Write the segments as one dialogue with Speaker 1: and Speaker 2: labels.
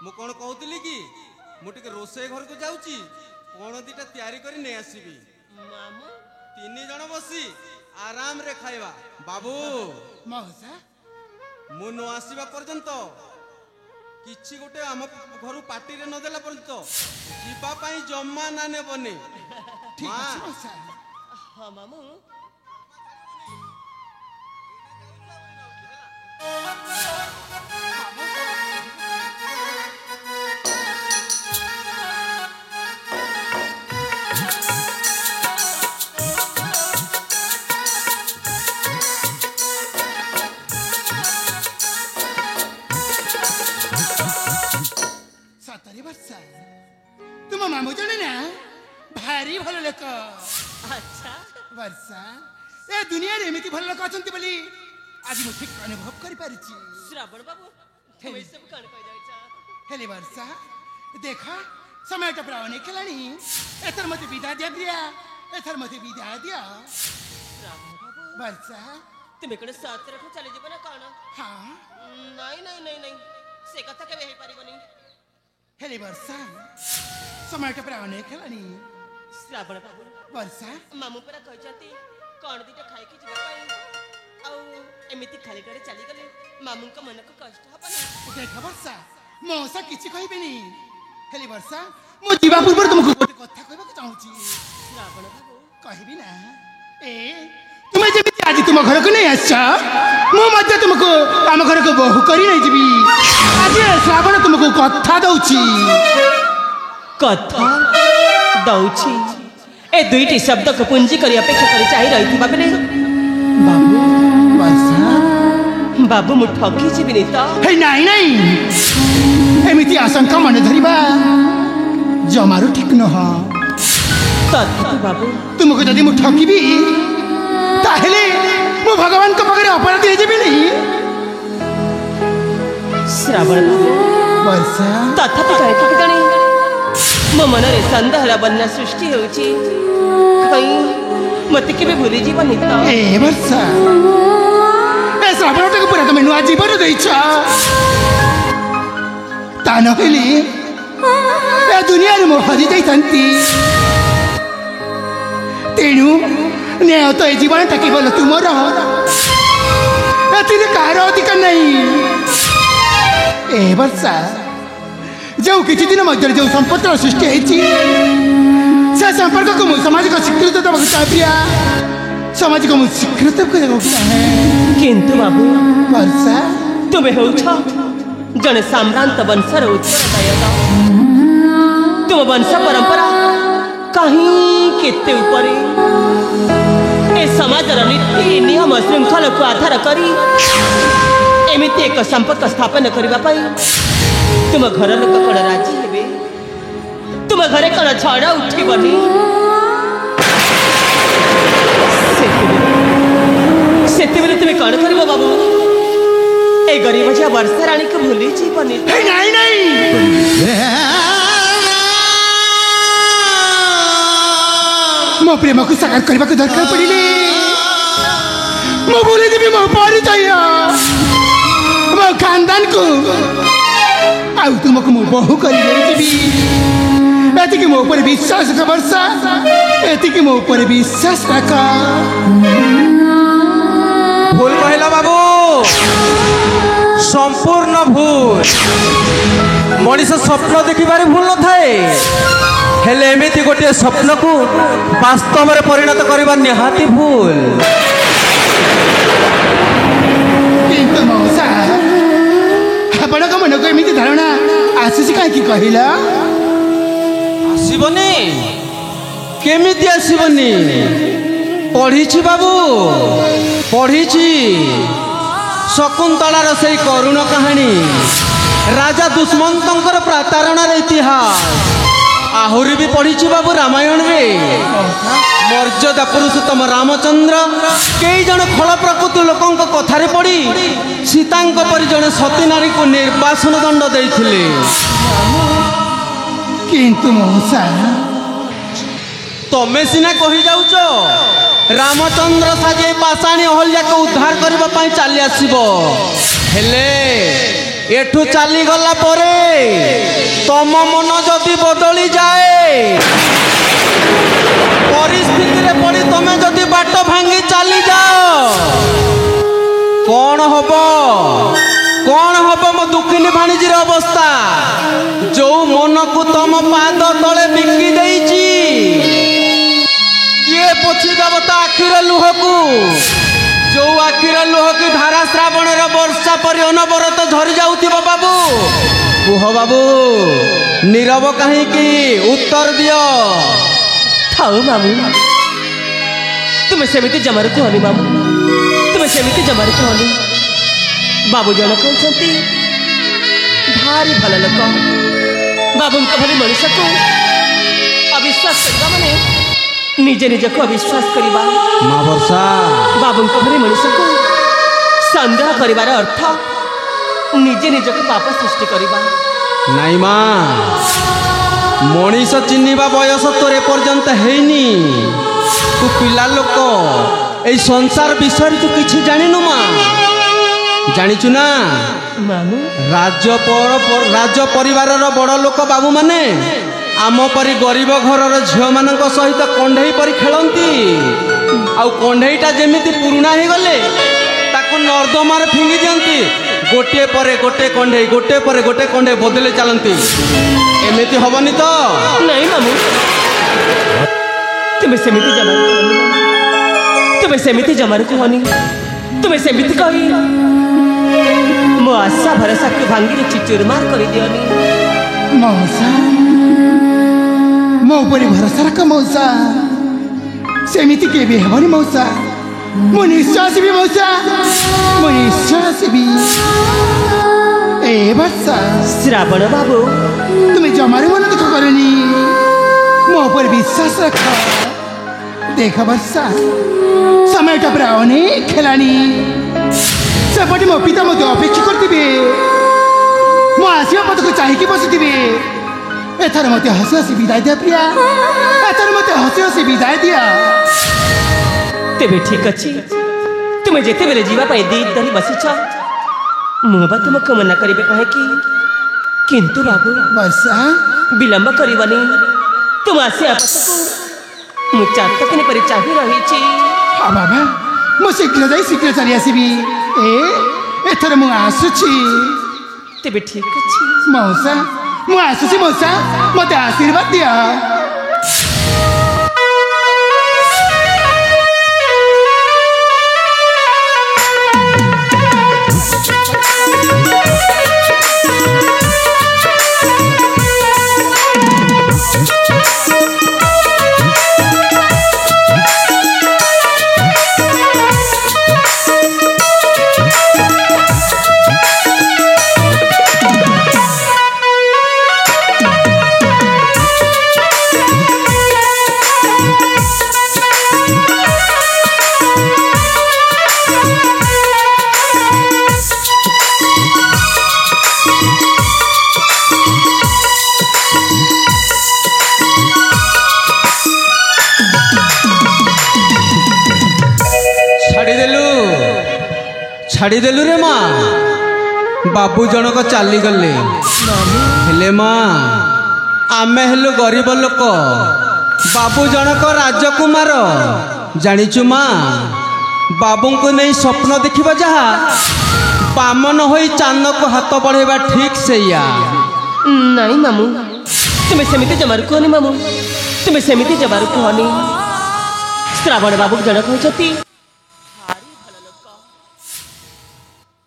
Speaker 1: मु कौन कहूली कि मुझे रोसे घर को जाऊँगी कौन दीटा तैयारी करी नहीं आसबि
Speaker 2: मामू
Speaker 1: 3 जन बसी आराम रे खाइबा बाबू
Speaker 3: मौसा
Speaker 1: मु न आसवा पर्यंत किछि गोटे आम घर पार्टी रे न देला पर्यंत जीवा पाई जम्मा ना नेबनी
Speaker 3: ठीक अछि मौसा
Speaker 2: हाँ मामू
Speaker 3: सतरी वर्षा तुम मामू जने ना भारी भल लोक
Speaker 2: अच्छा
Speaker 3: वर्षा ए दुनिया रे एमिति भल लोक अछंती बोली आज मु ठीक अनुभव करि पारिछि
Speaker 2: श्रावण बाबू तुम सब कौन कह जाइछा
Speaker 3: हेले वर्षा देखा समय तो प्राय नहीं खेलानी एथर मते विदा दिया प्रिया एथर मते विदा दिया
Speaker 2: श्रावण बाबू
Speaker 3: वर्षा
Speaker 2: तुम्हें कौन साथ रखो चले जीव ना कौन
Speaker 3: हाँ
Speaker 2: नहीं नहीं नहीं नहीं से कथा केबे हे पारिबनी
Speaker 3: हेले वर्षा समय तो प्राय नहीं खेलानी
Speaker 2: श्रावण बाबू
Speaker 3: वर्षा
Speaker 2: मामू परा कहते कौन दीटा खाई के जीवा पाई आउ एमिति खाली करे चली गले मामू का मन को कष्ट हबनी
Speaker 3: देख वर्षा मौसा किछि कहबिनी हेले वर्षा मु जीवा पूर्व तुमको गोटे कथा कहबा के चाहूची
Speaker 2: श्रावण बाबू
Speaker 3: कहबी ना ए तुम जेमिति आज तुम घर को नहीं आछा मु मध्य तुमको आम घर को बहु करी नहीं जीवी आज श्रावण तुमको कथा दउची
Speaker 2: कथा दउची ए दुईटी शब्द को पूंजी करी अपेक्षा करी चाहि रही बाबे बाबू
Speaker 3: वर्षा
Speaker 2: बाबू मु ठकी जीविनी तो
Speaker 3: हे नहीं नहीं एमिति आशंका मन धरिबा जमारू ठीक न हो
Speaker 2: तथापि बाबू
Speaker 3: तुमको जदि मु ठकीबी ताहेले मु भगवान को पगरे अपराधी हे जेबी नहीं
Speaker 2: श्रावण बाबू
Speaker 3: वर्षा
Speaker 2: तथापि कहे कि जानी मो मन रे संदेहर बन्या सृष्टि होउची कहीं मते केबे भूली जीवनी तो
Speaker 3: ए वर्षा ए श्रावण को पूरा तुम नुआ जीवन देइछ ता न हेली ए दुनिया रे मो हरि जाई तंती तेणु ने तो ए जीवन तक केवल तुमर एति कार अधिकार नहीं ए वर्षा जो किसी दिन मध्य जो संपत्ति सृष्टि होती से संपर्क को मुझे समाज को स्वीकृत देवाक चाहे प्रिया समाज को मुझे स्वीकृत देवाक चाहे
Speaker 2: किंतु बाबू
Speaker 3: वर्षा
Speaker 2: तुमे होउछ जने साम्रांत वंशर उत्तरदायक तुम वंश परंपरा कहीं केते ऊपर ए समाजर नीति नियम श्रृंखला को आधार करी एमिति एक संपर्क स्थापन करबा पई तुम घर लोक कण राजी हेबे तुम घरे कण झड़ उठिबनी सेते तुम कौन कर बाबू ए गरीब झा वर्षा रानी को भूली जीवनी
Speaker 3: नहीं नहीं मो प्रेम को साकार करने को दरकार पड़िले मो भूली देवी मो परिचय मो खानदान को आउ तुमको मो बहु कर एति मो ऊपर विश्वास रख वर्षा एति मो ऊपर विश्वास रख
Speaker 1: भूल कहला बाबू संपूर्ण भूल मनीष स्वप्न देखिबारे भूल न थाए हेले एमिति गोटे स्वप्न को वास्तव में परिणत करबा निहाती भूल
Speaker 3: किंतु मौसा आपण को मन को एमिति धारणा आसीसी काहे कहिला
Speaker 1: आसीबनी केमिति आसीबनी पढ़ी बाबू पढ़ी शकुंतलार से करुण कहानी राजा दुष्मंतर प्रतारणार इतिहास आहुरी भी पढ़ी बाबू रामायण में मर्यादा पुरुषोत्तम रामचंद्र कई जन खल प्रकृति लोकों कथारे पड़ी सीता परी जड़े सती नारी को निर्वासन दंड देते
Speaker 3: किंतु मौसा
Speaker 1: तमें सीना कही जाऊच रामचंद्र साजे पाषाणी अहल्या को उद्धार करने चली आसब हेले एठू चली गला परे तम मन जदि बदली जाए परिस्थिति रे पड़ी तमे जदि बाट भांगी चली जाओ कौन हब मो दुखिनी भाणीजी अवस्था जो मन को तम पाद तले बिकी देइची ये पोछी देव ता आखिर लुह को जो आखिर लुह की धारा श्रावण वर्षा पर अनबरत झरी जाउथिबो बाबू कुह बाबू नीरव कहीं की उत्तर दियो
Speaker 2: थाऊ मामू तुम्हें सेमिति जमार कहनी मामू तुम्हें सेमिति जमार कहनी बाबू जन कहते भारी भल लोक बाबू भली मनुष्य को अविश्वास करवा माने निजे निज को अविश्वास करवा
Speaker 1: माँ वर्षा
Speaker 2: बाबू भली मनुष्य को संदेह करिवार अर्थ निजे निज को पाप सृष्टि करवा
Speaker 1: नाई माँ मनीष चिन्हवा बयस तोर एपर्यंत हैनी तू पिला लोक ए संसार विषय तू किछि जानिनु माँ जानिचु ना
Speaker 2: मामू
Speaker 1: राज्य परिवार बड़ लोक बाबू माने आम परी गरीब घर झील मान सहित कंढे परी खेलती आउ कंढेटा जमीती पुराणा हो गले ताकू नर्दमार फिंगी दियंती गोटे परे गोटे कंढे गोटे परे गोटे कंढे बदले चलती एमती हबनी तो
Speaker 2: नहीं मामू तुम्हें सेमिति जमार तुम्हें सेमिति जमार कहनी तुम्हें सेमिति कही मो आशा भरोसा को भांगी चिचुरमार कर दियनी
Speaker 3: मौसा मो ऊपर भरोसा रख मौसा सेमिति के भी हेबनी मौसा मो निश्वास भी मौसा मो निश्वास भी ए वर्षा
Speaker 2: श्रावण बाबू
Speaker 3: तुम्हें जमारे मन दुख करनी मो ऊपर विश्वास रख देख वर्षा समय टाइम अनेक खेलानी सेपटे मो पिता मत अपेक्षा करते मो आसवा पद को चाहिए बसुवे एथर मत हसी हसी विदाय दिया प्रिया एथर मत हसी हसी विदाय दिया
Speaker 2: तेबे ठीक अच्छी तुम्हें जिते बेले जीवा पाई दीद धरी बसीच मुबा तुमको मना करिबे कहे कि किंतु बाबू
Speaker 3: वर्षा
Speaker 2: विलंब करबनी तुम आसे आपत को मु चातकनी परि चाहि रही छी
Speaker 3: हाँ बाबा मो शीघ्र जाई शीघ्र चली आसबी एथर मु आसुची
Speaker 2: तेबे ठीक अच्छी
Speaker 3: मौसा मु आसुची मौसा मत आशीर्वाद दिया
Speaker 1: छाड़देलु रे माँ बाबू जनक चली गले हेले माँ आमे हेलु गरीब लोक बाबू जनक राजकुमार जानिचु माँ बाबू को नहीं स्वप्न देखिबा जहा बामन होई चांद को हाथ बढ़ेबा ठीक सैया
Speaker 2: नहीं मामू तुम्हें सेमिति जमार कहनी मामू तुम्हें सेमिति जमार कहनी श्रावण बाबू जनक होचती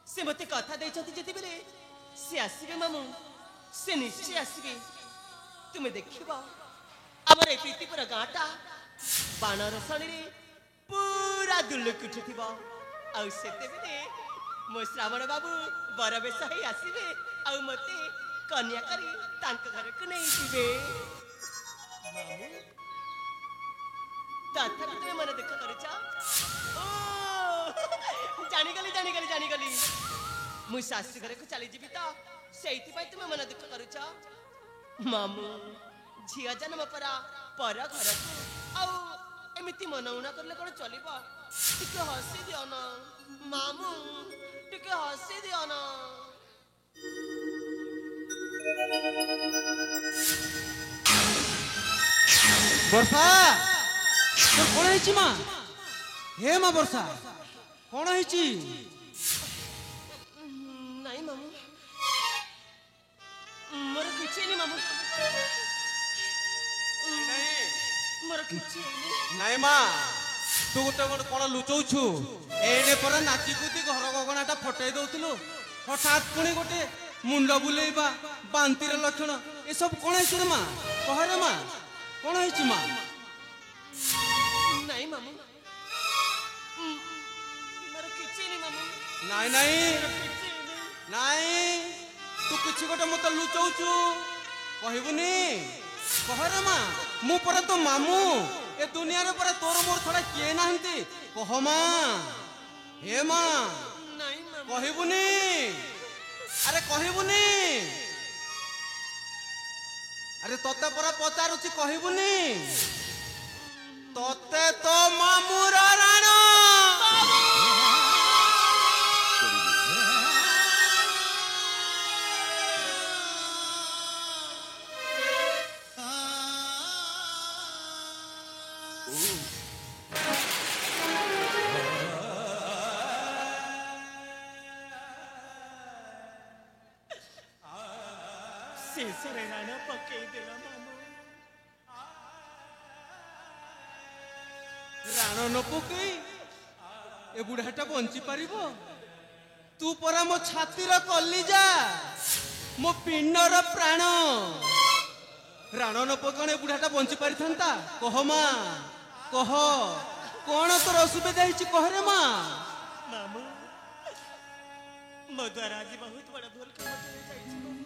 Speaker 2: से मते कथा देछती जति बेले से आसीबे मामू से निश्चय आसीबे तुम्हें देखिबा हमर ए प्रीतिपुर गाटा बाणर सणी रे पूरा दुलक उठिथिबा आ सेते बेले मो श्रावण बाबू बर बेस हे आसीबे आ मते कन्या करी तांक घर को नहीं दिबे मामू ताथा तुम्हें मन देख करचा ओ जानी गली मु शास्त्री घर को चली जीवी तो सेइति पई तुम्हें मन दुख करूछ मामू झिया जन्म परा पर घर को आउ एमिति मनउना करले कोन चलिबो टिके हसी दियो ना मामू टिके हसी दियो ना
Speaker 1: ବର୍ଷା ତୋର କଣ ହେଇଛି ମା? ହେ ମା ବର୍ଷା କଣ ହେଇଛି?
Speaker 2: ନାଇଁ ମାମୁଁ, ମୋର କିଛି ହେଇନି ମାମୁଁ, ମୋର କିଛି ହେଇନି।
Speaker 1: ନାଇଁ ମା ତୁ ଗୋଟେ ଗୋଟେ କଣ ଲୁଚଉଛୁ? ଏଇନେ ପରା ନାଚିକୁତି ଘର ଗଗଣାଟା ଫଟେଇ ଦଉଥିଲୁ, ହଠାତ୍ ପୁଣି ଗୋଟେ ମୁଣ୍ଡ ବୁଲେଇବା, ବାନ୍ତିର ଲକ୍ଷଣ, ଏସବୁ କଣ ହେଇଛି ରେ ମା? କହରେ ମା କଣ ହେଇଛି ମା?
Speaker 2: ନାଇଁ ମାମୁଁ, ମୋର କିଛି ହେଇନି ମାମୁଁ,
Speaker 1: ନାଇଁ ନାଇଁ
Speaker 2: କିଛି ହେଇନି।
Speaker 1: ନାଇଁ ତୁ କିଛି ଗୋଟେ ମତେ ଲୁଚଉଛୁ, କହିବୁନି? କହରେ ମା, ମୁଁ ପରା ତୋ ମାମୁଁ, ଏ ଦୁନିଆରେ ପରା ତୋର ମୋର ଛଡା କିଏ ନାହାନ୍ତି, କହ ମା। ହେ ମା
Speaker 2: ନାଇଁ ମାମୁଁ,
Speaker 1: କହିବୁନି? ଆରେ କହିବୁନି? ଆରେ ତତେ ପରା ପଚାରୁଛି, କହିବୁନି? ତତେ ତ ମାମୁଁର ରାଣ
Speaker 2: ଶେଷରେ ରାଣ ପକେଇଦେଲ ମାମୁଁ।
Speaker 1: ରାଣ ନ ପକେଇ ଏ ବୁଢାଟା ବଞ୍ଚି ପାରିବ? ତୁ ପରା ମୋ ଛାତିର କଲିଜା, ମୋ ପିଣ୍ଡର ପ୍ରାଣ। ରାଣ ନ ପକାଣ ଏ ବୁଢାଟା ବଞ୍ଚି ପାରିଥାନ୍ତା? କହ ମା କହ, କଣ ତୋର ଅସୁବିଧା ହେଇଛି କହରେ ମା?
Speaker 2: ମାମୁଁ, ମୋ ଦ୍ୱାରା ଆଜି ବହୁତ ବଡ଼ ଭୁଲ କାମଟେ ହେଇଯାଇଛି ମାମୁଁ।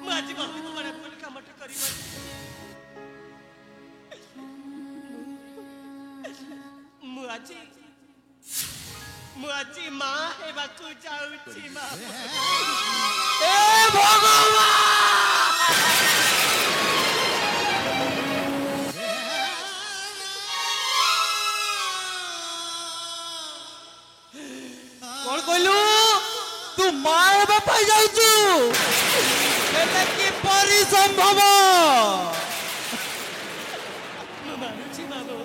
Speaker 2: ମୁଁ ଆଜି ବହୁତ ବଡ଼ ଭୁଲ କାମଟେ କରିପାରିଛି। ମୁଁ ଆଜି ମା ହେବାକୁ ଯାଉଛି ମାମୁଁ।
Speaker 1: ଏ ଭଗବାନ! କଣ କହିଲୁ? ତୁ ମା ହେବା ପାଇଁ ଯାଉଛୁ? ହେଲେ କିପରି ସମ୍ଭବ?
Speaker 2: ମୁଁ ମାନୁଛି ମାମୁଁ,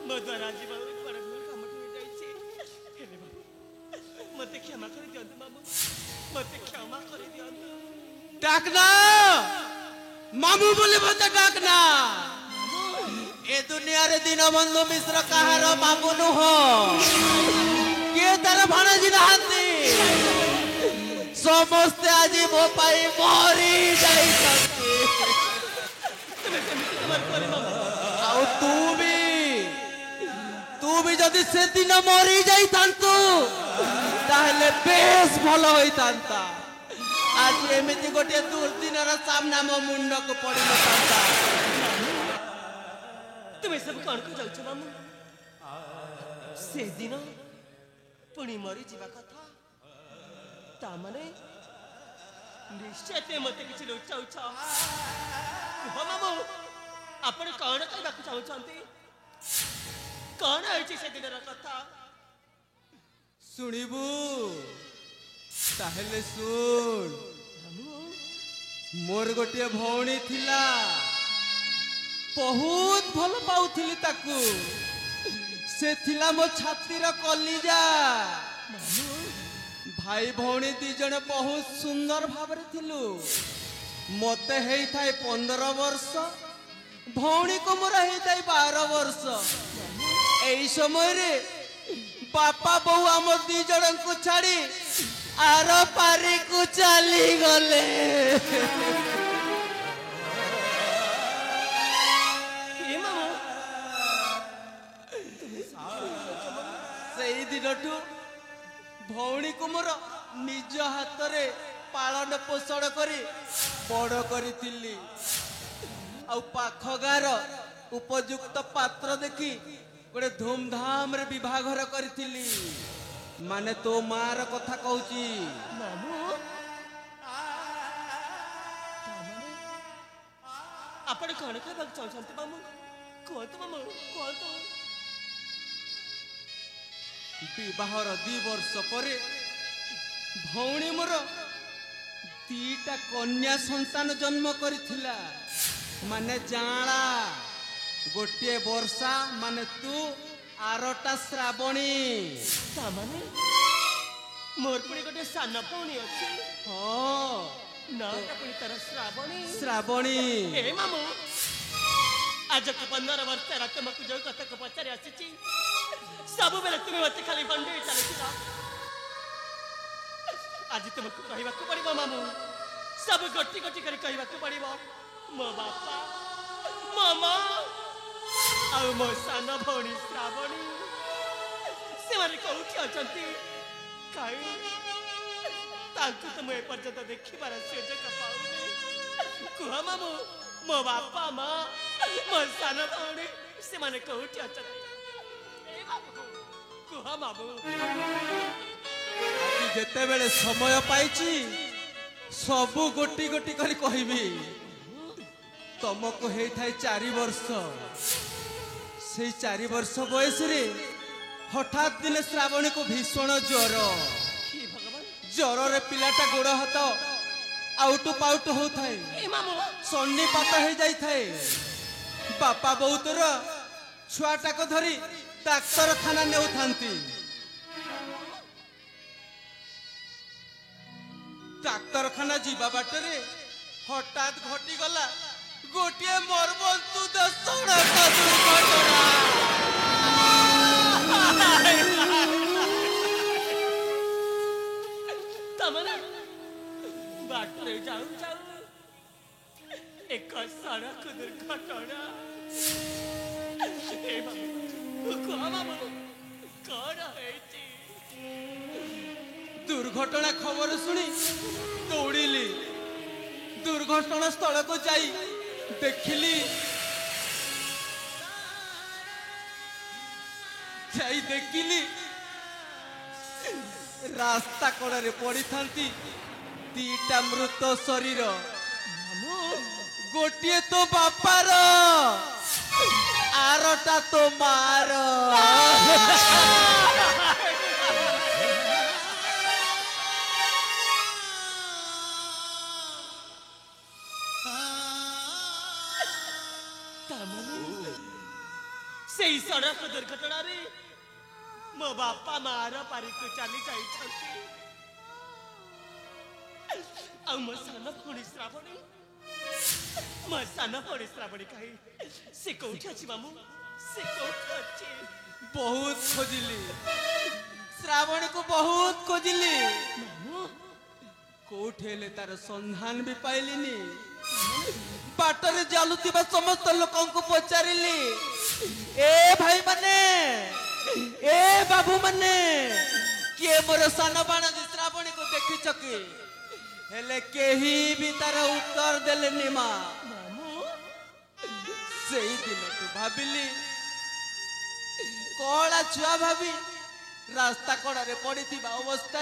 Speaker 2: ମୋ ଦ୍ୱାରା ଆଜି ବହୁତ ବଡ଼ ଭୁଲ କାମଟେ ହୋଇଯାଇଛି। ହେଲେ ମାମୁଁ, ମୋତେ କ୍ଷମା କରିଦିଅନ୍ତୁ ମାମୁଁ, ମୋତେ କ୍ଷମା କରିଦିଅନ୍ତୁ।
Speaker 1: ডাকনা মামু বলে মতে ডাকনা। এ দুনিয়ারে দীনবন্ধু মিশ্র কাহার মামু নুহ, কে তার ভাণজি নাহান্তি, সমস্তে আজি মো পাই মরি যাইছন্তি। ଆଉ ତୁ ବି ଯଦି ସେଦିନ ମରି ଯାଇଥାନ୍ତୁ ତାହେଲେ ବେଶ ଭଲ ହୋଇଥାନ୍ତା। ଆଜି ଏମିତି ଗୋଟିଏ ଦୁର୍ଦିନର ସାମ୍ନା ମୋ ମୁଣ୍ଡକୁ ପଡ଼ିନଥାନ୍ତା।
Speaker 2: ତୁମେ ସବୁ କଣ ଯାଉଛ ମାମୁଁ? ସେଦିନ ପୁଣି ମରିଯିବା କଥା, ତା ମାନେ ନିଶ୍ଚୟ ତୁମେ ମୋତେ କିଛି ଲୁଚାଉଛ। କୁହ ମାମୁଁ, ଆପଣ କଣ କହିବାକୁ ଚାହୁଁଛନ୍ତି? କଣ ହେଇଛି ସେଦିନର କଥା?
Speaker 1: ଶୁଣିବୁ? ତାହେଲେ ଶୁଣ। ମୋର ଗୋଟିଏ ଭଉଣୀ ଥିଲା, ବହୁତ ଭଲ ପାଉଥିଲି ତାକୁ। ସେ ଥିଲା ମୋ ଛାତିର କଲିଜା। ଭାଇ ଭଉଣୀ ଦି ଜଣ ବହୁତ ସୁନ୍ଦର ଭାବରେ ଥିଲୁ। ମତେ ହେଇଥାଏ 15 ବର୍ଷ, ଭଉଣୀକୁ ମୋର ହେଇଥାଏ 12 ବର୍ଷ। এই ସମୟରେ ବାପା ବୋଉ ଆମ ଦି ଜଣଙ୍କୁ ଛାଡ଼ି ଆର ପାରିକୁ ଚାଲିଗଲେ। ସେଇ ଦିନଠୁ ଭଉଣୀକୁ ମୋର ନିଜ ହାତରେ ପାଳନ ପୋଷଣ କରି ବଡ଼ କରିଥିଲି। ଆଉ ପାଖ ଗାଁର ଉପଯୁକ୍ତ ପାତ୍ର ଦେଖି ଗୋଟେ ଧୁମଧାମରେ ବିବାହଘର କରିଥିଲି। ମାନେ ତୋ ମାର କଥା କହୁଛି।
Speaker 2: ଆପଣ କଣ କହିବାକୁ ଚାହୁଁଛନ୍ତି ମାମୁଁ? କୁହନ୍ତୁ ମାମୁଁ, କୁହନ୍ତୁ।
Speaker 1: ବିବାହର 2 ବର୍ଷ ପରେ ଭଉଣୀ ମୋର 2ଟା କନ୍ୟା ସନ୍ତାନ ଜନ୍ମ କରିଥିଲା। माने जाना गोटे वर्षा माने तू आरटा श्रावणी
Speaker 2: तामाने मोर पुणी गोटे सान भौणी अच्छी
Speaker 1: हाँ
Speaker 2: ना पुणी तार श्रावणी
Speaker 1: श्रावणी
Speaker 2: ए मामू आज को 15 वर्ष तुमको जो कथा को पचारि आसी सब बेले तुम मत खाली बंडे चलती आज तुमको कहवा पड़ो मामू सब गोटी गोटी कर कहवा पड़ो मो बापा मो माँ आ मो सान भौणी श्रावणी से कौटी अच्छा कहीं तो मुझे पर्यंत देखिबार सुजोग पाऊनी कुह मामू मो बापा माँ मो सान भौणी से कौटी अच्छा कुह मामू
Speaker 1: जेते बेले समय पाइची सबु गोटी गोटी करी कहबी तुमको होता 4 वर्ष से 4 वर्ष बयस रे हठात दिने श्रावणी को भीषण ज्वर ज्वर रे पिलाटा गोड़ हाथ आउटु पाउटु होता है सन्नीपात हो जाए बापा बहुतर छुआटा को धरी डाक्तरखाना ने डाक्तरखाना जीवा बाटरे हठात घटी गला गोटे मर्मन्तुद सड़क दुर्घटना
Speaker 2: तमने बाटरे जाऊ जाऊ एक सड़क दुर्घटना ए बाबू कह बाबू कौन है
Speaker 1: दुर्घटना खबर सुनी दौड़िली दुर्घटना स्थल को जाई देखिली देखिली रास्ता कड़े पड़ी था दीटा मृत शरीर गोटे तो बापार आरटा तो मार
Speaker 2: से सड़क दुर्घटना रे मो बापा मार पारी को चली जाई मो सान भौणी श्रावणी मो सान भौणी श्रावणी कहीं से कौटी अच्छी मामू से कौटी अच्छी
Speaker 1: बहुत खोजिली श्रावणी को बहुत खोजिली कोठेले तार संधान भी पाइलिनी बाटरे जालुतिबा समस्त लोकों को पचारिली ए भाई माने ए बाबू माने किए मोर सान बाण श्रावणी को देखी चकी हेले केही भी तार उत्तर देलेनी माँ सेही दिन तू भाबिली कला छुआ भाभी रास्ता कड़े पड़ी अवस्था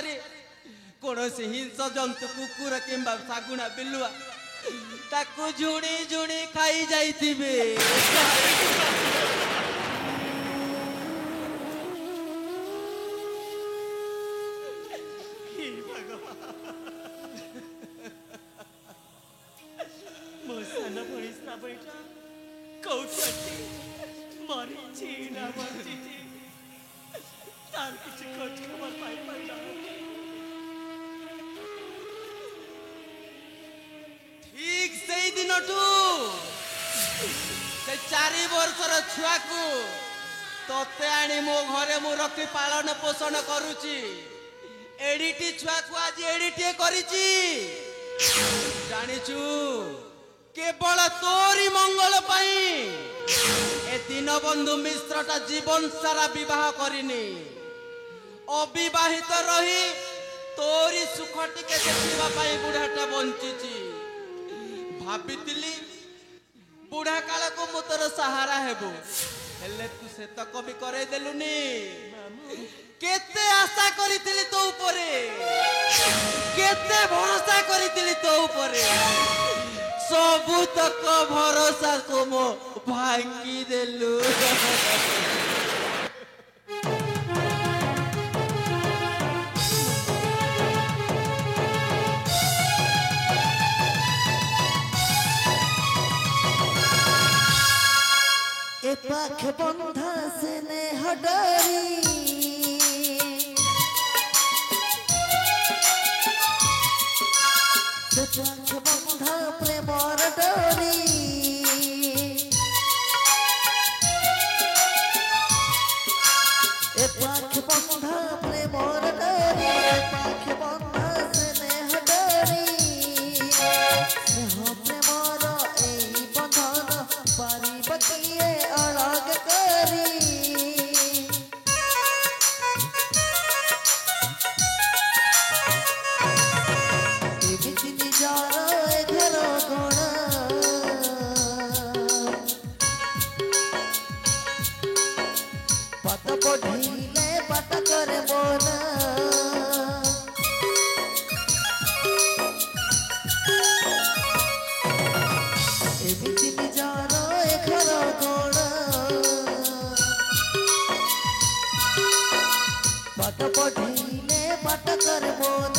Speaker 1: कौन से हिंस जंतु कुकुर किंबा शागुना बिलुआ ताकू झुणी झुणी खाई जाइथिबे
Speaker 2: मो सान भौणी श्रावणीटा कौटी अच्छी मरीची ना बंचीची तार किसी खोज खबर पाई पाइला
Speaker 1: ठीक से दिन से 4 वर्षर छुआ को तोते आनी मो घरे मु रखी पालन पोषण करुची एडिटी छुआ को आज एडिटे करिची जानिचु केवल तोरी मंगल पाई ए दीनबंधु मिश्रटा जीवन सारा विवाह करिनी अविवाहित रही तोरी सुख टिके देखिबा पाई बुढ़ाटा बंचीची भाबितिली बुढ़ा काल को मु तोर सहारा हेबो हेले तू से तक भी करे देलुनी केते आशा करितिली तो ऊपरे केते भरोसा करितिली तो ऊपरे सबू तक भरोसा को मो भांगी देलु
Speaker 4: পাখ বন্ধা স্নেহ ডরি পাখ বন্ধা প্রেমর ডরি এ পাখ বন্ধা প্রেমর ডরি পাখ বন্ধা স্নেহ ডরি স্নেহ প্রেমর এই বন্ধন পারিব কিয়ে অলগ করি এমিতি নিজর এ ঘর গণ পদ পঢ়িলে পাঠ করে মন এমিতি নিজর এ ঘর গণ পদ পঢ়িলে পাঠ করে মন